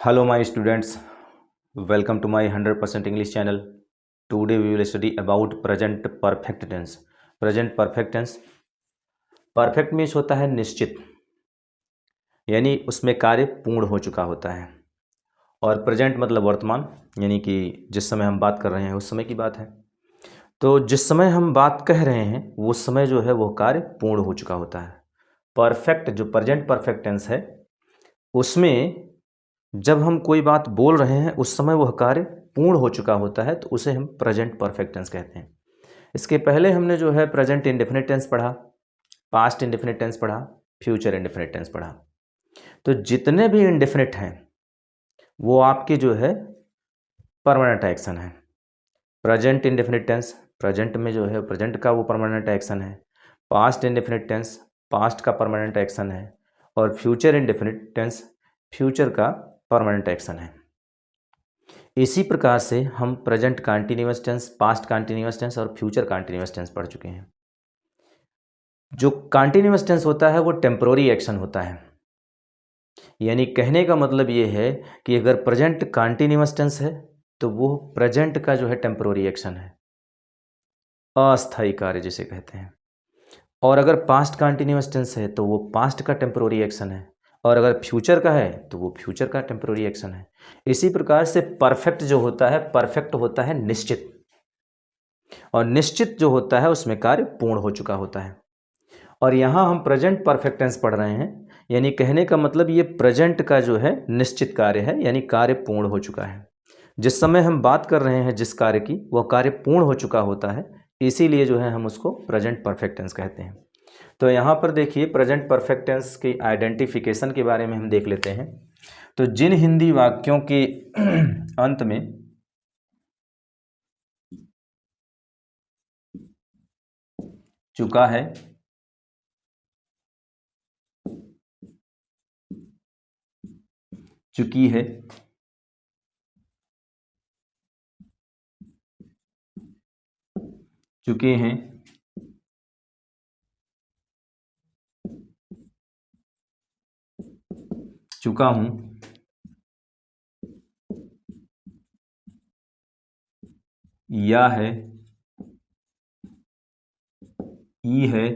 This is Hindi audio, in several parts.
Hello, my students. Welcome to my 100% English channel. Today we will study about present perfect tense. Present perfect tense. Perfect means होता है निश्चित, यानी उसमें कार्य पूर्ण हो चुका होता है। और प्रेजेंट मतलब वर्तमान, यानी कि जिस समय हम बात कर रहे हैं उस समय की बात है। तो जिस समय हम बात कह रहे हैं वो समय जो है वो कार्य पूर्ण हो चुका होता है। परफेक्ट जो प्रेजेंट परफेक्ट टेंस है उसमें जब हम कोई बात बोल रहे हैं उस समय वह कार्य पूर्ण हो चुका होता है, तो उसे हम प्रेजेंट परफेक्ट टेंस कहते हैं। इसके पहले हमने जो है प्रेजेंट इंडेफिनिट टेंस पढ़ा, पास्ट इंडेफिनिट टेंस पढ़ा, फ्यूचर इंडेफिनिट टेंस पढ़ा। तो जितने भी इंडेफिनिट हैं वो आपके जो है परमानेंट एक्शन है। प्रेजेंट इंडेफिनिट टेंस, प्रेजेंट में जो है प्रेजेंट का वो परमानेंट एक्शन है। पास्ट इंडेफिनिट टेंस, पास्ट का परमानेंट एक्शन है। और फ्यूचर इंडेफिनिट टेंस, फ्यूचर का परमानेंट एक्शन है। इसी प्रकार से हम present continuous tense, past continuous tense और फ्यूचर कंटीन्यूअस टेंस पढ़ चुके हैं। जो कंटीन्यूअस टेंस होता है वो टेम्पोररी एक्शन होता है, यानी कहने का मतलब ये है कि अगर प्रेजेंट कंटीन्यूअस टेंस है तो वो प्रेजेंट का जो है टेम्पोररी एक्शन है, अस्थायी कार्य जिसे कहते हैं। और अगर पास्ट कंटीन्यूअस टेंस है तो वो पास्ट का टेम्पोररी एक्शन है, और अगर फ्यूचर का है तो वो फ्यूचर का टेम्पोररी एक्शन है। इसी प्रकार से परफेक्ट जो होता है, परफेक्ट होता है निश्चित, और निश्चित जो होता है उसमें कार्य पूर्ण हो चुका होता है। और यहाँ हम प्रेजेंट परफेक्ट टेंस पढ़ रहे हैं, यानी कहने का मतलब ये प्रेजेंट का जो है निश्चित कार्य है, यानी कार्य पूर्ण हो चुका है। जिस समय हम बात कर रहे हैं जिस कार्य की, वह कार्य पूर्ण हो चुका होता है, इसीलिए जो है हम उसको प्रेजेंट परफेक्ट टेंस कहते हैं। तो यहाँ पर देखिए प्रेजेंट परफेक्ट टेंस की आइडेंटिफिकेशन के बारे में हम देख लेते हैं। तो जिन हिंदी वाक्यों के अंत में चुका है, चुकी है, चुके हैं, चुका हूं, या है, ई है,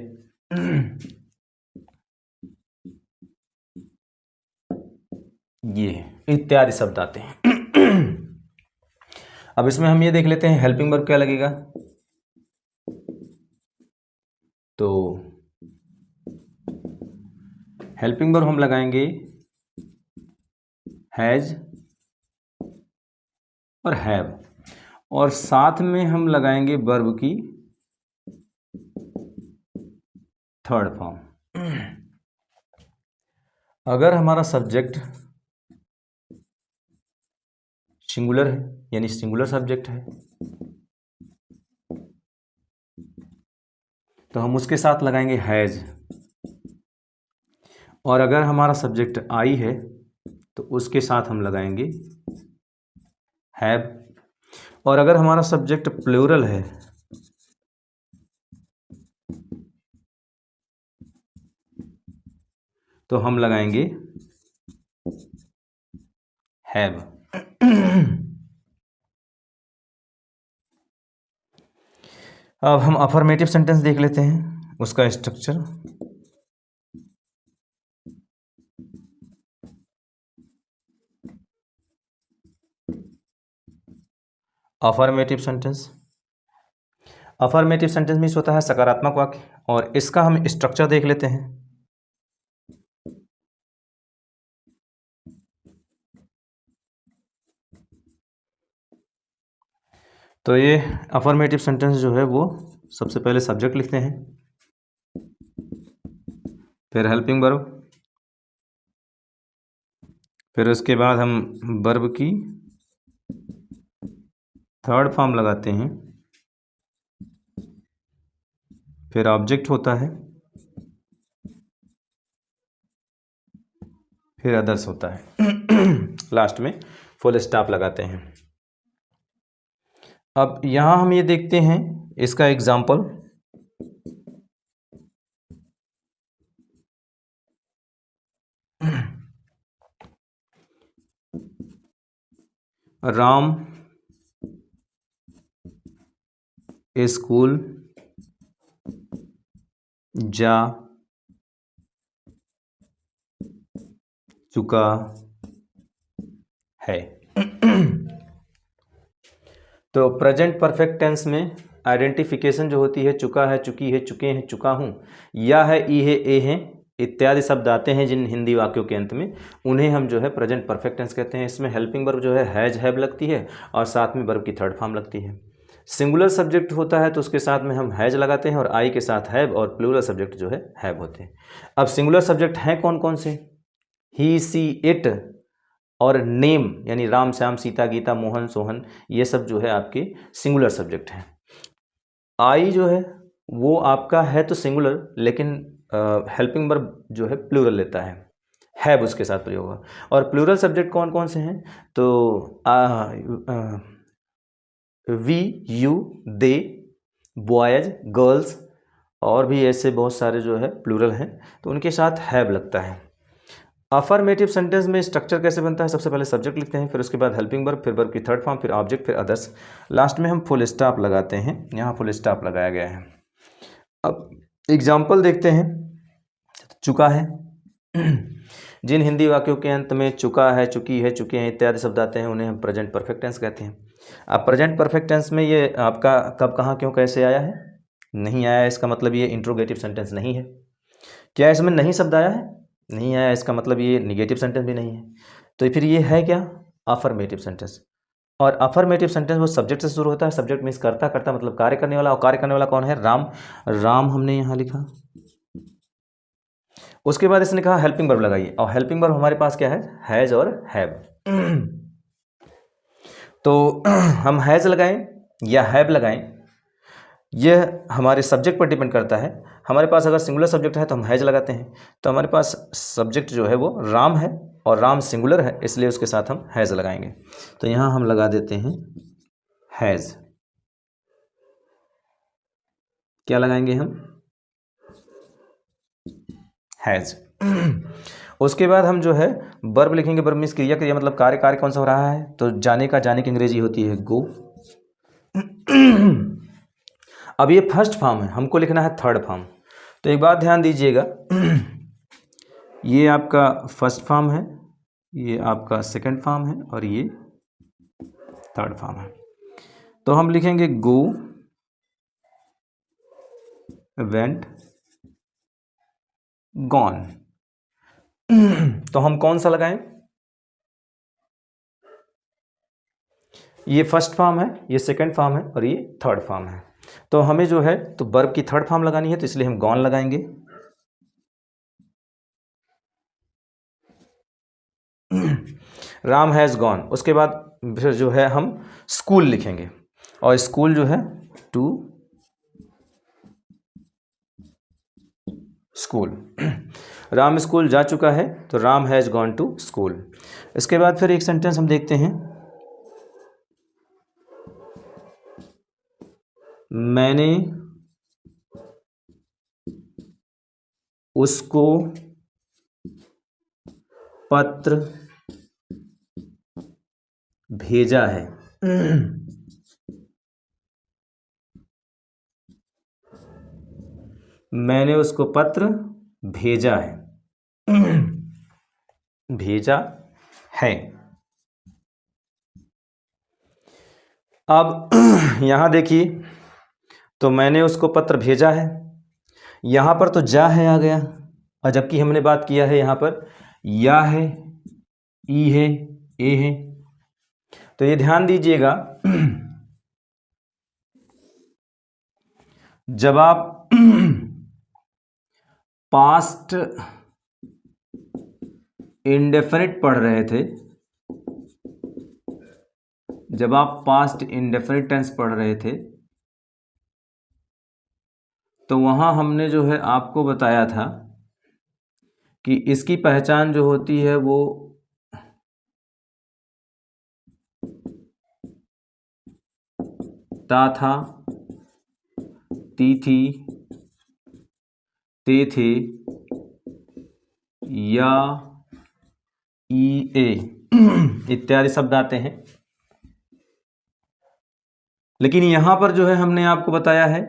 ये इत्यादि शब्द आते हैं। अब इसमें हम ये देख लेते हैं हेल्पिंग वर्ब क्या लगेगा। तो हेल्पिंग वर्ब हम लगाएंगे हैज और हैव, और साथ में हम लगाएंगे वर्ब की थर्ड फॉर्म। अगर हमारा सब्जेक्ट सिंगुलर है, यानी सिंगुलर सब्जेक्ट है, तो हम उसके साथ लगाएंगे हैज। और अगर हमारा सब्जेक्ट आई है तो उसके साथ हम लगाएंगे हैव। और अगर हमारा सब्जेक्ट प्लूरल है तो हम लगाएंगे हैव। अब हम अफर्मेटिव सेंटेंस देख लेते हैं, उसका structure. Affirmative sentence, affirmative sentence means होता है सकारात्मक वाक्य, और इसका हम स्ट्रक्चर देख लेते हैं। तो ये अफर्मेटिव सेंटेंस जो है वो सबसे पहले सब्जेक्ट लिखते हैं, फिर हेल्पिंग वर्ब, फिर उसके बाद हम वर्ब की थर्ड फॉर्म लगाते हैं, फिर ऑब्जेक्ट होता है, फिर अदर्स होता है, लास्ट में फुल स्टॉप लगाते हैं। अब यहाँ हम ये देखते हैं इसका एग्जाम्पल। राम स्कूल जा चुका है। तो प्रेजेंट परफेक्ट टेंस में आइडेंटिफिकेशन जो होती है चुका है, चुकी है, चुके हैं, चुका हूं, या है, ई है, ए है इत्यादि शब्द आते हैं जिन हिंदी वाक्यों के अंत में, उन्हें हम जो है प्रेजेंट परफेक्ट टेंस कहते हैं। इसमें हेल्पिंग वर्ब जो है हैज हैव लगती है और साथ में वर्ब की थर्ड फॉर्म लगती है। सिंगुलर सब्जेक्ट होता है तो उसके साथ में हम हैज लगाते हैं और आई के साथ हैव, और प्लूरल सब्जेक्ट जो है हैव होते हैं। अब सिंगुलर सब्जेक्ट हैं कौन कौन से? ही, सी, इट और नेम यानी राम, श्याम, सीता, गीता, मोहन, सोहन, ये सब जो है आपके सिंगुलर सब्जेक्ट हैं। आई जो है वो आपका है तो सिंगुलर, लेकिन हेल्पिंग वर्ब जो है प्लूरल लेता है, हैव उसके साथ प्रयोग होगा। और प्लूरल सब्जेक्ट कौन कौन से हैं? तो we, you, they, boys, girls और भी ऐसे बहुत सारे जो है प्लूरल हैं, तो उनके साथ हैव लगता है। अफर्मेटिव सेंटेंस में स्ट्रक्चर कैसे बनता है? सबसे पहले सब्जेक्ट लिखते हैं, फिर उसके बाद हेल्पिंग वर्ब, फिर वर्ब की थर्ड फॉर्म, फिर ऑब्जेक्ट, फिर अदर्स, लास्ट में हम फुल स्टॉप लगाते हैं। यहाँ फुल स्टॉप लगाया गया है। अब एग्जाम्पल देखते हैं। चुका है जिन हिंदी वाक्यों के अंत में चुका है, चुकी है, चुके हैं इत्यादि शब्द आते हैं उन्हें हम प्रेजेंट परफेक्ट टेंस कहते हैं। अब प्रेजेंट परफेक्ट टेंस में ये आपका कब, कहाँ, क्यों, कैसे आया है? नहीं आया है, इसका मतलब ये इंट्रोगेटिव सेंटेंस नहीं है। क्या इसमें नहीं शब्द आया है? नहीं आया, इसका मतलब ये निगेटिव सेंटेंस भी नहीं है। तो फिर ये है क्या? Affirmative sentence. और अफर्मेटिव सेंटेंस वो सब्जेक्ट से शुरू होता है। सब्जेक्ट मीन्स करता, करता मतलब कार्य करने वाला, और कार्य करने वाला कौन है? राम। राम हमने यहाँ लिखा। उसके बाद इसने कहा हेल्पिंग वर्ब लगाइए, और हेल्पिंग वर्ब हमारे पास क्या है? हैज और हैव। तो हम हैज लगाएं या हैव लगाएं, यह हमारे सब्जेक्ट पर डिपेंड करता है। हमारे पास अगर सिंगुलर सब्जेक्ट है तो हम हैज लगाते हैं, तो हमारे पास सब्जेक्ट जो है वो राम है और राम सिंगुलर है, इसलिए उसके साथ हम हैज लगाएंगे। तो यहाँ हम लगा देते हैं हैज। क्या लगाएंगे हम? हैज। उसके बाद हम जो है वर्ब लिखेंगे। वर्ब मीन्स क्रिया, क्रिया मतलब कार्य। कार्य कौन सा हो रहा है? तो जाने का, जाने की अंग्रेजी होती है गो। अब ये फर्स्ट फॉर्म है, हमको लिखना है थर्ड फॉर्म। तो एक बात ध्यान दीजिएगा, ये आपका फर्स्ट फॉर्म है, ये आपका सेकंड फॉर्म है और ये थर्ड फॉर्म है। तो हम लिखेंगे गो, वेंट, गॉन। तो हम कौन सा लगाएं? ये फर्स्ट फॉर्म है, ये सेकंड फॉर्म है और ये थर्ड फॉर्म है। तो हमें जो है तो वर्ब की थर्ड फॉर्म लगानी है, तो इसलिए हम गॉन लगाएंगे। Ram has gone. उसके बाद फिर जो है हम स्कूल लिखेंगे, और स्कूल जो है टू स्कूल। राम स्कूल जा चुका है, तो Ram has gone to school. इसके बाद फिर एक सेंटेंस हम देखते हैं। मैंने उसको पत्र भेजा है। मैंने उसको पत्र भेजा है। भेजा है। अब यहां देखिए, तो मैंने उसको पत्र भेजा है, यहां पर तो जा है आ गया, और जबकि हमने बात किया है यहां पर या है, ई है, ए है। तो ये ध्यान दीजिएगा, जब आप पास्ट इंडेफिनिट पढ़ रहे थे, जब आप पास्ट इंडेफिनिट टेंस पढ़ रहे थे, तो वहां हमने जो है आपको बताया था कि इसकी पहचान जो होती है वो ता था, ती थी, ते थे, या, ई, ए इत्यादि शब्द आते हैं। लेकिन यहां पर जो है हमने आपको बताया है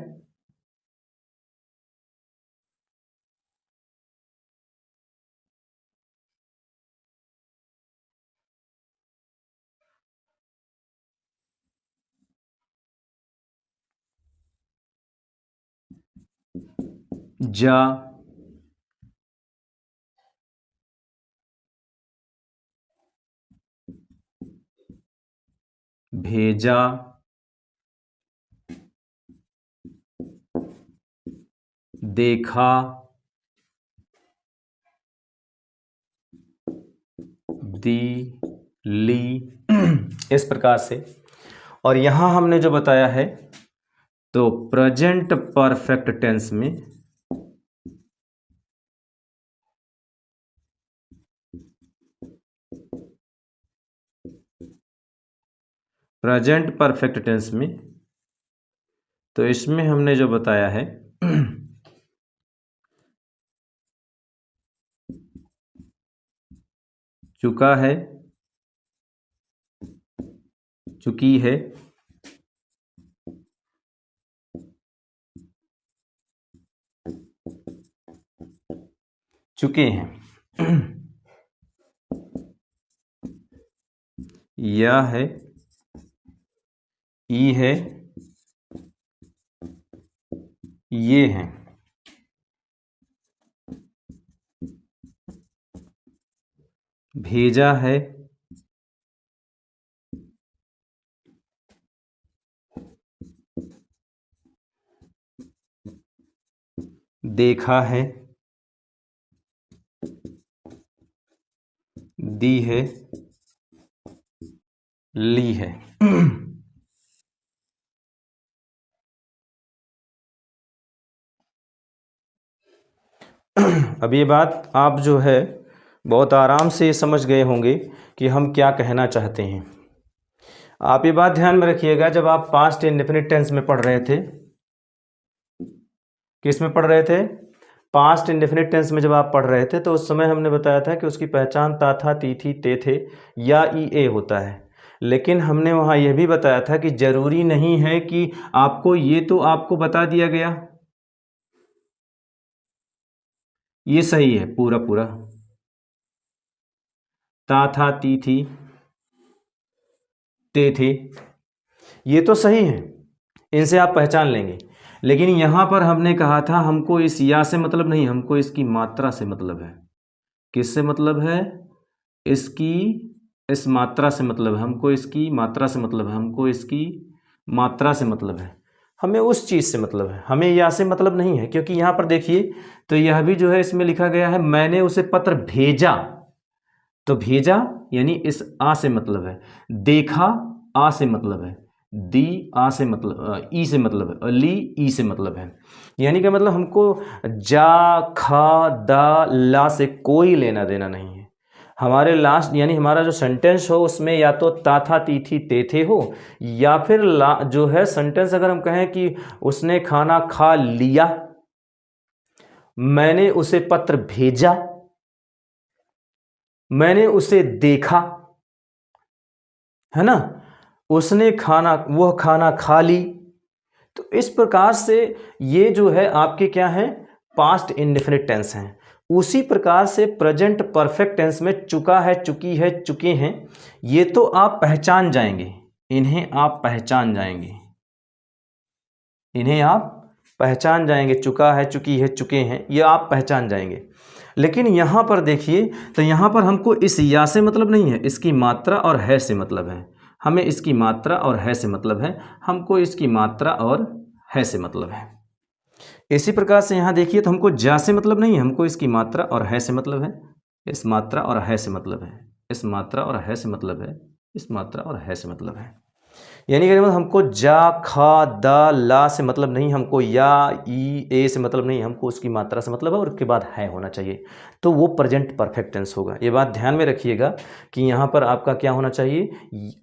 जा, भेजा, देखा, दी, ली, इस प्रकार से। और यहां हमने जो बताया है तो प्रेजेंट परफेक्ट टेंस में प्रेजेंट परफेक्ट टेंस में, तो इसमें हमने जो बताया है चुका है, चुकी है, चुके हैं, या है, ई है, ये हैं, भेजा है, देखा है, दी है, ली है। अब ये बात आप जो है बहुत आराम से समझ गए होंगे कि हम क्या कहना चाहते हैं। आप ये बात ध्यान में रखिएगा, जब आप पास्ट इंडेफिनिट टेंस में पढ़ रहे थे, किस में पढ़ रहे थे, पास्ट इंडेफिनिट टेंस में जब आप पढ़ रहे थे तो उस समय हमने बताया था कि उसकी पहचान ता था, ती थी, ते थे या ई ए होता है। लेकिन हमने वहाँ यह भी बताया था कि जरूरी नहीं है कि आपको ये तो आपको बता दिया गया, ये सही है पूरा पूरा, ता था, ती थी, ते थे, ये तो सही है, इनसे आप पहचान लेंगे। लेकिन यहाँ पर हमने कहा था हमको इस या से मतलब नहीं, हमको इसकी मात्रा से मतलब है। किससे मतलब है? इसकी इस मात्रा से मतलब है, हमको इसकी मात्रा से मतलब है, हमको इसकी मात्रा से मतलब है, हमें उस चीज़ से मतलब है, हमें या से मतलब नहीं है। क्योंकि यहाँ पर देखिए तो यह भी जो है इसमें लिखा गया है मैंने उसे पत्र भेजा, तो भेजा यानी इस आ से मतलब है, देखा आ से मतलब है, दी आ से मतलब ई से मतलब है, और ली ई से मतलब है। यानी कि मतलब हमको जा, खा, दा, ला से कोई लेना देना नहीं है। हमारे लास्ट यानी हमारा जो सेंटेंस हो उसमें या तो ता था, ती थी, ते थे हो, या फिर ला जो है सेंटेंस अगर हम कहें कि उसने खाना खा लिया, मैंने उसे पत्र भेजा, मैंने उसे देखा, है ना, उसने खाना वह खाना खा ली। तो इस प्रकार से ये जो है आपके क्या हैं, पास्ट इंडेफिनिट टेंस हैं। उसी प्रकार से प्रेजेंट परफेक्ट टेंस में चुका है, चुकी है, चुके हैं, ये तो आप पहचान जाएंगे, इन्हें आप पहचान जाएंगे, इन्हें आप पहचान जाएंगे, चुका है, चुकी है, चुके हैं, ये आप पहचान जाएंगे। लेकिन यहां पर देखिए तो यहां पर हमको इस या से मतलब नहीं है, इसकी मात्रा और है से मतलब है। हमें इसकी मात्रा और है से मतलब है, हमको इसकी मात्रा और है से मतलब है। इसी प्रकार से यहाँ देखिए तो हमको जा से मतलब नहीं है, हमको इसकी मात्रा और है से मतलब है, इस मात्रा और है से मतलब है, इस मात्रा और है से मतलब है, इस मात्रा और है से मतलब है। यानी कि मतलब हमको जा, खा, दा, ला से मतलब नहीं, हमको या, ई, ए से मतलब नहीं, हमको उसकी मात्रा से मतलब है और उसके बाद है होना चाहिए, तो वो प्रेजेंट परफेक्ट टेंस होगा। ये बात ध्यान में रखिएगा कि यहाँ पर आपका क्या होना चाहिए,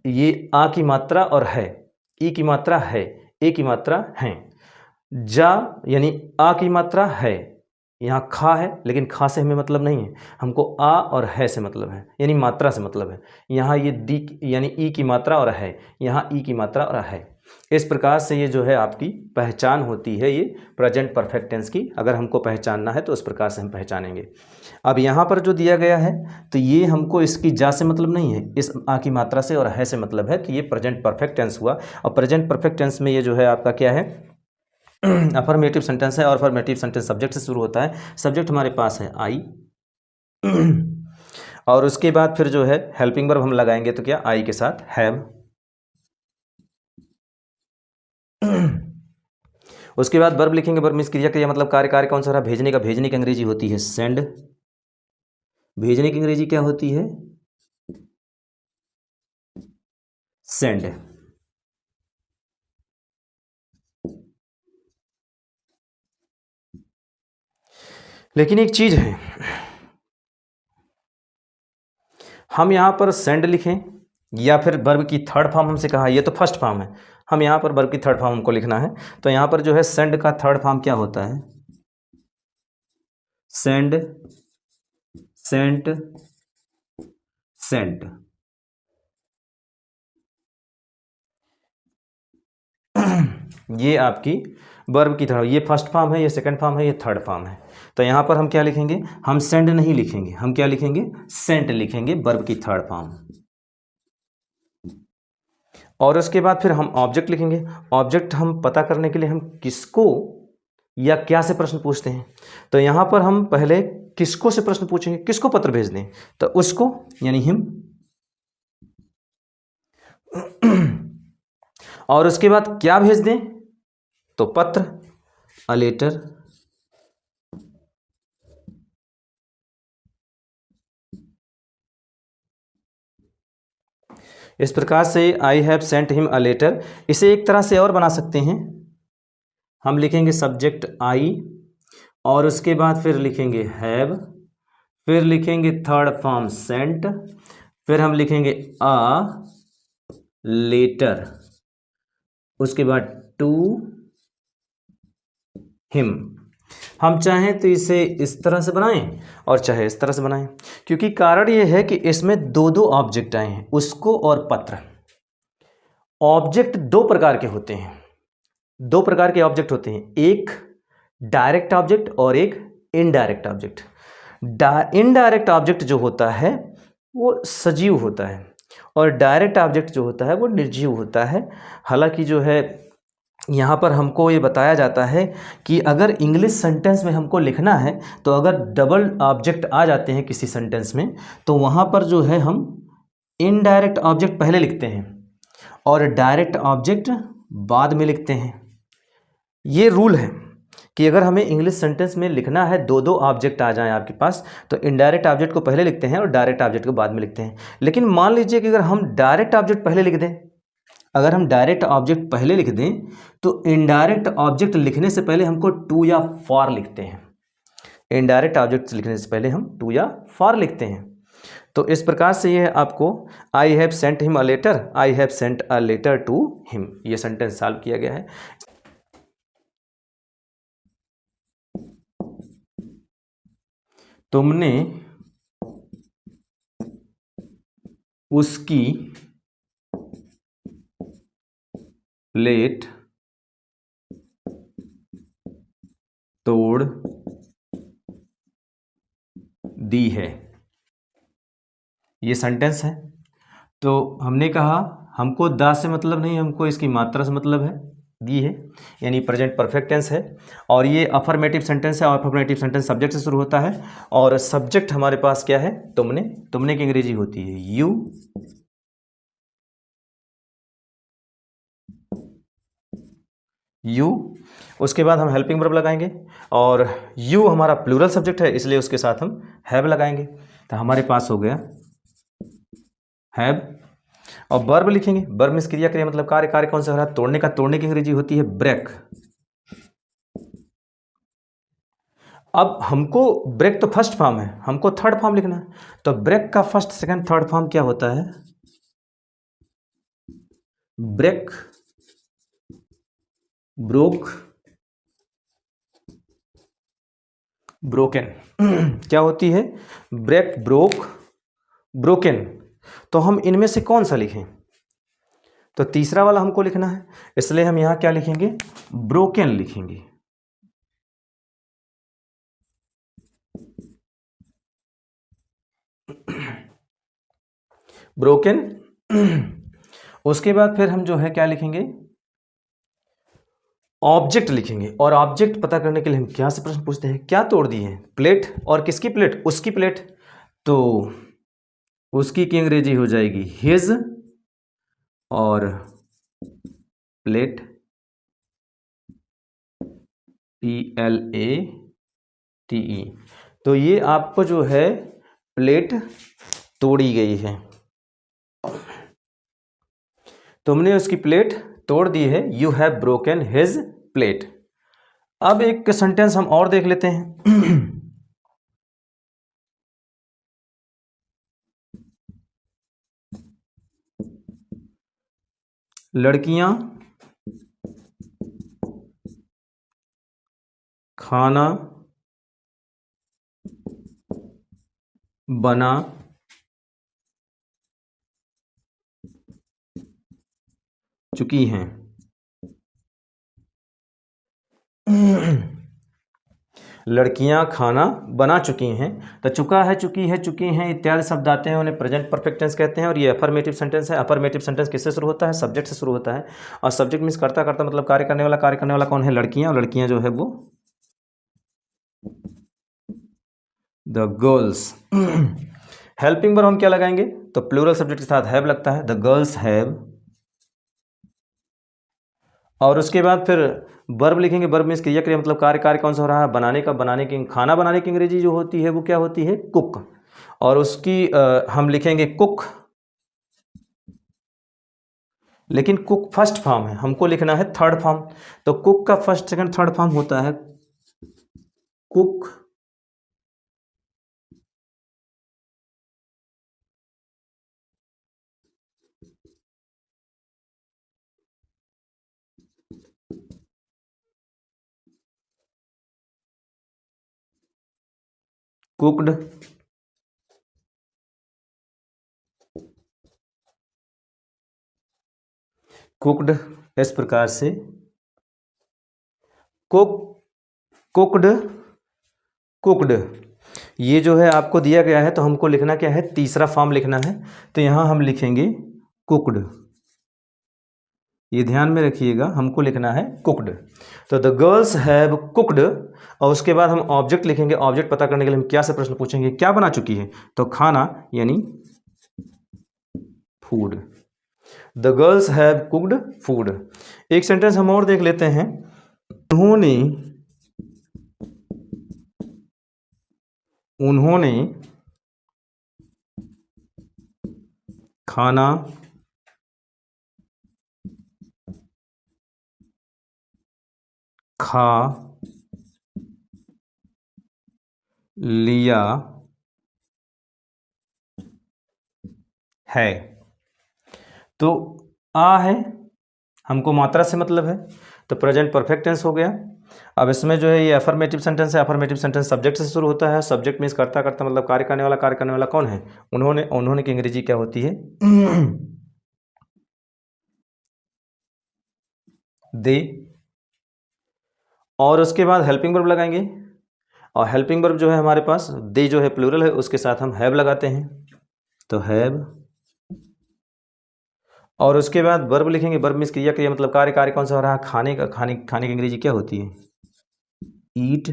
ये आ की मात्रा और है, ई की मात्रा है, ए की मात्रा है, जा यानी आ की मात्रा है, यहाँ खा है लेकिन खा से हमें मतलब नहीं है, हमको आ और है से मतलब है, यानी मात्रा से मतलब है। यहाँ ये दी यानी ई की मात्रा और है, यहाँ ई की मात्रा और है। इस प्रकार से ये जो है आपकी पहचान होती है ये प्रेजेंट परफेक्ट टेंस की। अगर हमको पहचानना है तो इस प्रकार से हम पहचानेंगे। अब यहाँ पर जो दिया गया है तो ये हमको इसकी जा से मतलब नहीं है, इस आ की मात्रा से और है से मतलब है, तो ये प्रेजेंट परफेक्ट टेंस हुआ। और प्रेजेंट परफेक्ट टेंस में ये जो है आपका क्या है, अफर्मेटिव सेंटेंस है, और अफर्मेटिव सेंटेंस सब्जेक्ट से शुरू होता है। सब्जेक्ट हमारे पास है आई, और उसके बाद फिर जो है हेल्पिंग वर्ब हम लगाएंगे तो क्या, आई के साथ हैव। उसके बाद वर्ब लिखेंगे, वर्ब मीन्स क्रिया, क्रिया मतलब कार्य, कार्य कौन सा रहा, भेजने का। भेजने की अंग्रेजी होती है सेंड। भेजने की अंग्रेजी क्या होती है, सेंड। लेकिन एक चीज है, हम यहां पर सेंड लिखें या फिर वर्ब की थर्ड फॉर्म हमसे कहा, ये तो फर्स्ट फॉर्म है, हम यहां पर वर्ब की थर्ड फॉर्म हमको लिखना है। तो यहां पर जो है सेंड का थर्ड फॉर्म क्या होता है, सेंड, सेंट, सेंट। ये आपकी वर्ब की थर्ड, ये फर्स्ट फॉर्म है, ये सेकंड फॉर्म है, ये थर्ड फॉर्म है। तो यहां पर हम क्या लिखेंगे, हम सेंड नहीं लिखेंगे, हम क्या लिखेंगे, सेंट लिखेंगे, वर्ब की थर्ड फॉर्म। और उसके बाद फिर हम ऑब्जेक्ट लिखेंगे। ऑब्जेक्ट हम पता करने के लिए हम किसको या क्या से प्रश्न पूछते हैं, तो यहां पर हम पहले किसको से प्रश्न पूछेंगे, किसको पत्र भेज दें, तो उसको यानी हिम। और उसके बाद क्या भेज दें, तो पत्र, अ लेटर। इस प्रकार से I have sent him a letter. इसे एक तरह से और बना सकते हैं, हम लिखेंगे सब्जेक्ट आई, और उसके बाद फिर लिखेंगे हैव, फिर लिखेंगे थर्ड फॉर्म सेंट, फिर हम लिखेंगे अ लेटर, उसके बाद टू हिम। हम चाहें तो इसे इस तरह से बनाएं और चाहे इस तरह से बनाएं, क्योंकि कारण यह है कि इसमें दो दो ऑब्जेक्ट आए हैं, उसको और पत्र। ऑब्जेक्ट दो प्रकार के होते हैं, दो प्रकार के ऑब्जेक्ट होते हैं, एक डायरेक्ट ऑब्जेक्ट और एक इनडायरेक्ट ऑब्जेक्ट। इनडायरेक्ट ऑब्जेक्ट जो होता है वो सजीव होता है, और डायरेक्ट ऑब्जेक्ट जो होता है वो निर्जीव होता है। हालांकि जो है यहाँ पर हमको ये बताया जाता है कि अगर इंग्लिश सेंटेंस में हमको लिखना है तो अगर डबल ऑब्जेक्ट आ जाते हैं किसी सेंटेंस में, तो वहाँ पर जो है हम इनडायरेक्ट ऑब्जेक्ट पहले लिखते हैं और डायरेक्ट ऑब्जेक्ट बाद में लिखते हैं। ये रूल है कि अगर हमें इंग्लिश सेंटेंस में लिखना है, दो दो ऑब्जेक्ट आ जाएं आपके पास, तो इनडायरेक्ट ऑब्जेक्ट को पहले लिखते हैं और डायरेक्ट ऑब्जेक्ट को बाद में लिखते हैं। लेकिन मान लीजिए कि अगर हम डायरेक्ट ऑब्जेक्ट पहले लिख दें, अगर हम डायरेक्ट ऑब्जेक्ट पहले लिख दें तो इनडायरेक्ट ऑब्जेक्ट लिखने से पहले हमको टू या फॉर लिखते हैं। इनडायरेक्ट ऑब्जेक्ट लिखने से पहले हम टू या फॉर लिखते हैं। तो इस प्रकार से ये आपको I have sent him a letter, I have sent a letter to him, ये सेंटेंस सॉल्व किया गया है। तुमने उसकी प्लेट तोड़ दी है, ये सेंटेंस है। तो हमने कहा हमको दा से मतलब नहीं, हमको इसकी मात्रा से मतलब है, दी है, यानी प्रेजेंट परफेक्ट टेंस है। और ये अफर्मेटिव सेंटेंस है, और अफर्मेटिव सेंटेंस सब्जेक्ट से शुरू होता है, और सब्जेक्ट हमारे पास क्या है, तुमने। तुमने की अंग्रेजी होती है यू। यू, उसके बाद हम हेल्पिंग वर्ब लगाएंगे, और यू हमारा प्लूरल सब्जेक्ट है इसलिए उसके साथ हम हैव लगाएंगे। तो हमारे पास हो गया हैव। और वर्ब लिखेंगे, वर्ब मीन्स क्रिया, क्रिया मतलब कार्य, कार्य कौन सा हो रहा है, तोड़ने का। तोड़ने की अंग्रेजी होती है ब्रेक। अब हमको ब्रेक तो फर्स्ट फॉर्म है, हमको थर्ड फॉर्म लिखना है, तो ब्रेक का फर्स्ट सेकंड थर्ड फॉर्म क्या होता है, ब्रेक, ब्रोक, ब्रोकन। क्या होती है, ब्रेक, ब्रोक, ब्रोकन। तो हम इनमें से कौन सा लिखें, तो तीसरा वाला हमको लिखना है, इसलिए हम यहां क्या लिखेंगे, ब्रोकन लिखेंगे। ब्रोकन। उसके बाद फिर हम जो है क्या लिखेंगे, ऑब्जेक्ट लिखेंगे। और ऑब्जेक्ट पता करने के लिए हम क्या से प्रश्न पूछते हैं, क्या तोड़ दिए हैं, प्लेट। और किसकी प्लेट, उसकी प्लेट। तो उसकी की अंग्रेजी हो जाएगी हिज, और प्लेट PLATE। तो ये आपको जो है प्लेट तोड़ी गई है, तुमने उसकी प्लेट तोड़ दी है, you have broken his plate. अब एक सेंटेंस हम और देख लेते हैं। लड़कियां खाना बना चुकी हैं। लड़कियां खाना बना चुकी हैं, तो चुका है, चुकी है, चुकी हैं इत्यादि शब्द आते हैं, उन्हें प्रेजेंट परफेक्ट टेंस कहते हैं। और ये अफर्मेटिव सेंटेंस है। अफर्मेटिव सेंटेंस किससे शुरू होता है, सब्जेक्ट से शुरू होता है। और सब्जेक्ट मीन्स करता करता मतलब कार्य करने वाला। कार्य करने वाला कौन है, लड़कियां। और लड़कियां जो है वो द गर्ल्स। हेल्पिंग वर्ब हम क्या लगाएंगे, तो प्लूरल सब्जेक्ट के साथ हैव लगता है, द गर्ल्स हैव। और उसके बाद फिर वर्ब लिखेंगे। वर्ब मीन्स क्रिया, क्रिया मतलब कार्य। कार्य कौन सा हो रहा है, बनाने का। बनाने की, खाना बनाने की अंग्रेजी जो होती है वो क्या होती है, कुक। और उसकी हम लिखेंगे कुक, लेकिन कुक फर्स्ट फॉर्म है, हमको लिखना है थर्ड फॉर्म। तो कुक का फर्स्ट सेकंड थर्ड फॉर्म होता है कुक। कुकड। कुकड इस प्रकार से कुक, कुकड, कुकड। ये जो है आपको दिया गया है, तो हमको लिखना क्या है, तीसरा फॉर्म लिखना है। तो यहां हम लिखेंगे कुकड। ये ध्यान में रखिएगा, हमको लिखना है कुकड। तो द गर्ल्स हैव कुकड। और उसके बाद हम ऑब्जेक्ट लिखेंगे। ऑब्जेक्ट पता करने के लिए हम क्या से प्रश्न पूछेंगे, क्या बना चुकी है, तो खाना यानी food. The girls have cooked food. एक सेंटेंस हम और देख लेते हैं। उन्होंने उन्होंने खाना खा लिया है। तो आ है, हमको मात्रा से मतलब है, तो प्रेजेंट परफेक्ट टेंस हो गया। अब इसमें जो है ये अफर्मेटिव सेंटेंस है। अफर्मेटिव सेंटेंस सब्जेक्ट से शुरू होता है। सब्जेक्ट मीन्स करता करता मतलब कार्य करने वाला। कार्य करने वाला कौन है, उन्होंने। उन्होंने की अंग्रेजी क्या होती है, दे। और उसके बाद हेल्पिंग वर्ब लगाएंगे। और हेल्पिंग वर्ब जो है हमारे पास, दे जो है प्लूरल है, उसके साथ हम हैव लगाते हैं, तो हैव। और उसके बाद वर्ब लिखेंगे। वर्ब मीन्स क्रिया, क्रिया मतलब कार्य। कार्य कौन सा हो रहा है, खाने का। खाने की अंग्रेजी क्या होती है, ईट।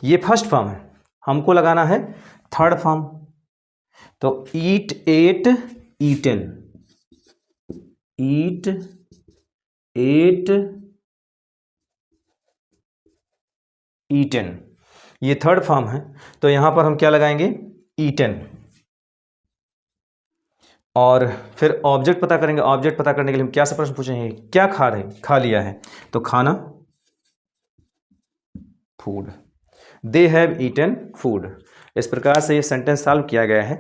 ये फर्स्ट फॉर्म है, हमको लगाना है थर्ड फॉर्म। तो ईट, एट, ईटन। ईट, एट, ईटन, ये थर्ड फॉर्म है। तो यहां पर हम क्या लगाएंगे, ईटन। और फिर ऑब्जेक्ट पता करेंगे। ऑब्जेक्ट पता करने के लिए हम क्या से प्रश्न पूछेंगे, क्या खा रहे, खा लिया है, तो खाना, food. They have eaten food. इस प्रकार से ये सेंटेंस सॉल्व किया गया है।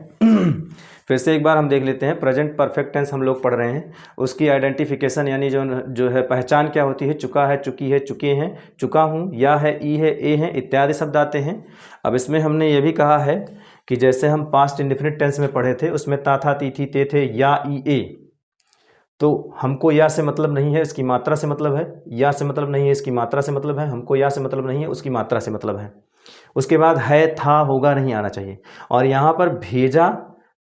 फिर से एक बार हम देख लेते हैं। प्रेजेंट परफेक्ट टेंस हम लोग पढ़ रहे हैं, उसकी आइडेंटिफिकेशन यानी जो है पहचान क्या होती है, चुका है, चुकी है, चुके हैं, चुका हूँ, या है, ई है, ए है इत्यादि शब्द आते हैं। अब इसमें हमने ये भी कहा है कि जैसे हम पास्ट इंडेफिनिट टेंस में पढ़े थे, उसमें ता था, ती थी, ते थे, या, ई, ए, तो हमको या से मतलब नहीं है, इसकी मात्रा से मतलब है। या से मतलब नहीं है, इसकी मात्रा से मतलब है। हमको या से मतलब नहीं है, उसकी मात्रा से मतलब है। उसके बाद है, था, होगा नहीं आना चाहिए। और यहाँ पर भेजा,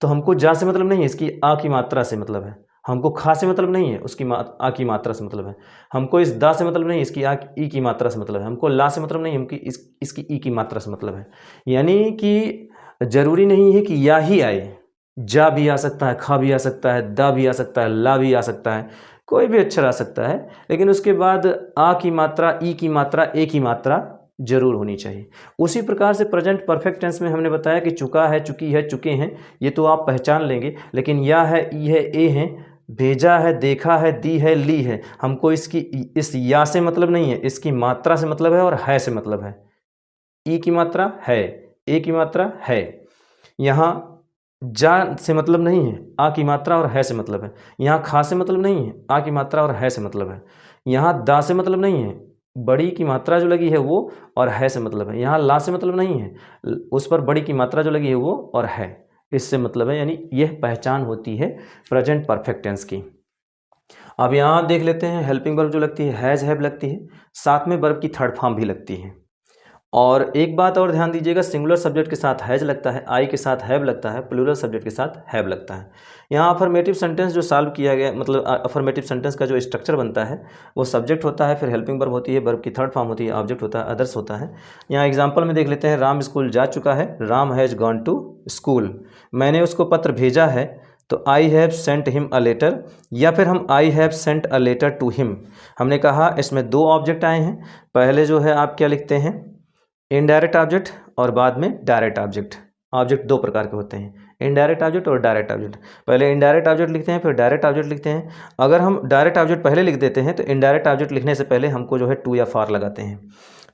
तो हमको जा से मतलब नहीं है, इसकी आ की मात्रा से मतलब है। हमको खा से मतलब नहीं है, उसकी आ की मात्रा से मतलब है। हमको इस दा से मतलब नहीं है, इसकी आ ई की मात्रा से मतलब है। हमको ला से मतलब नहीं है, इसकी ई की मात्रा से मतलब है। यानी कि जरूरी नहीं है कि या ही आए, जा भी आ सकता है, खा भी आ सकता है, दा भी आ सकता है, ला भी आ सकता है, कोई भी अक्षर आ सकता है, लेकिन उसके बाद आ की मात्रा, ई की मात्रा, ए की मात्रा जरूर होनी चाहिए। उसी प्रकार से प्रेजेंट परफेक्ट टेंस में हमने बताया कि चुका है, चुकी है, चुके हैं, ये तो आप पहचान लेंगे। लेकिन या है, ई है, ए है, भेजा है, देखा है, दी है, ली है, हमको इसकी इस या से मतलब नहीं है, इसकी मात्रा से मतलब है और है से मतलब है। ई की मात्रा है, ए की मात्रा है। यहाँ जा से मतलब नहीं है, आ की मात्रा और है से मतलब है। यहाँ खा से मतलब नहीं है, आ की मात्रा और है से मतलब है। यहाँ दा से मतलब नहीं है, बड़ी की मात्रा जो लगी है वो और है से मतलब है। यहाँ ला से मतलब नहीं है, उस पर बड़ी की मात्रा जो लगी है वो और है, इससे मतलब है। यानी यह पहचान होती है प्रेजेंट परफेक्ट टेंस की। अब यहाँ देख लेते हैं, हेल्पिंग वर्ब जो लगती है हैज़ हैव लगती है, साथ में वर्ब की थर्ड फॉर्म भी लगती है। और एक बात और ध्यान दीजिएगा, सिंगुलर सब्जेक्ट के साथ हैज लगता है, आई के साथ हैव लगता है, प्लूरल सब्जेक्ट के साथ हैव लगता है। यहाँ अफर्मेटिव सेंटेंस जो सॉल्व किया गया, मतलब अफर्मेटिव सेंटेंस का जो स्ट्रक्चर बनता है, वो सब्जेक्ट होता है, फिर हेल्पिंग वर्ब होती है, वर्ब की थर्ड फॉर्म होती है, ऑब्जेक्ट होता है, अदर्स होता है। यहाँ एग्जाम्पल में देख लेते हैं, राम स्कूल जा चुका है, Ram has gone to school. मैंने उसको पत्र भेजा है, तो I have sent him a letter, या फिर हम I have sent a letter to him. हमने कहा इसमें दो ऑब्जेक्ट आए हैं। पहले जो है आप क्या लिखते हैं, इनडायरेक्ट ऑब्जेक्ट, और बाद में डायरेक्ट ऑब्जेक्ट। ऑब्जेक्ट दो प्रकार के होते हैं, इनडायरेक्ट ऑब्जेक्ट और डायरेक्ट ऑब्जेक्ट। पहले इनडायरेक्ट ऑब्जेक्ट लिखते हैं, फिर डायरेक्ट ऑब्जेक्ट लिखते हैं। अगर हम डायरेक्ट ऑब्जेक्ट पहले लिख देते हैं, तो इनडायरेक्ट ऑब्जेक्ट लिखने से पहले हमको जो है टू या फॉर लगाते हैं।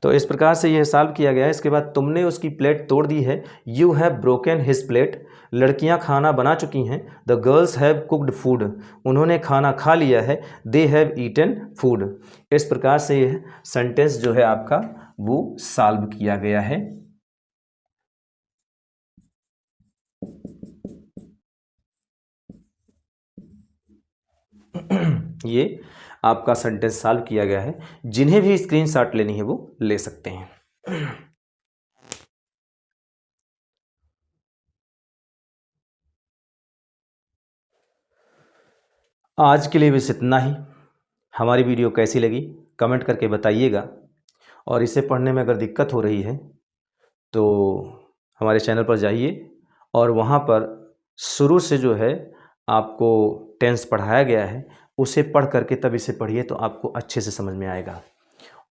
तो इस प्रकार से यह सॉल्व किया गया है। इसके बाद तुमने उसकी प्लेट तोड़ दी है, you have broken his plate. लड़कियां खाना बना चुकी हैं, the girls have cooked food. उन्होंने खाना खा लिया है, दे हैव ईटन फूड। इस प्रकार से यह सेंटेंस जो है आपका वो सॉल्व किया गया है। ये आपका सेंटेंस सॉल्व किया गया है। जिन्हें भी स्क्रीनशॉट लेनी है वो ले सकते हैं। आज के लिए बस इतना ही। हमारी वीडियो कैसी लगी कमेंट करके बताइएगा, और इसे पढ़ने में अगर दिक्कत हो रही है तो हमारे चैनल पर जाइए, और वहाँ पर शुरू से जो है आपको टेंस पढ़ाया गया है, उसे पढ़ करके तब इसे पढ़िए, तो आपको अच्छे से समझ में आएगा।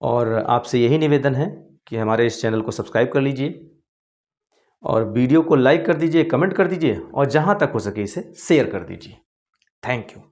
और आपसे यही निवेदन है कि हमारे इस चैनल को सब्सक्राइब कर लीजिए, और वीडियो को लाइक कर दीजिए, कमेंट कर दीजिए, और जहाँ तक हो सके इसे शेयर कर दीजिए। Thank you.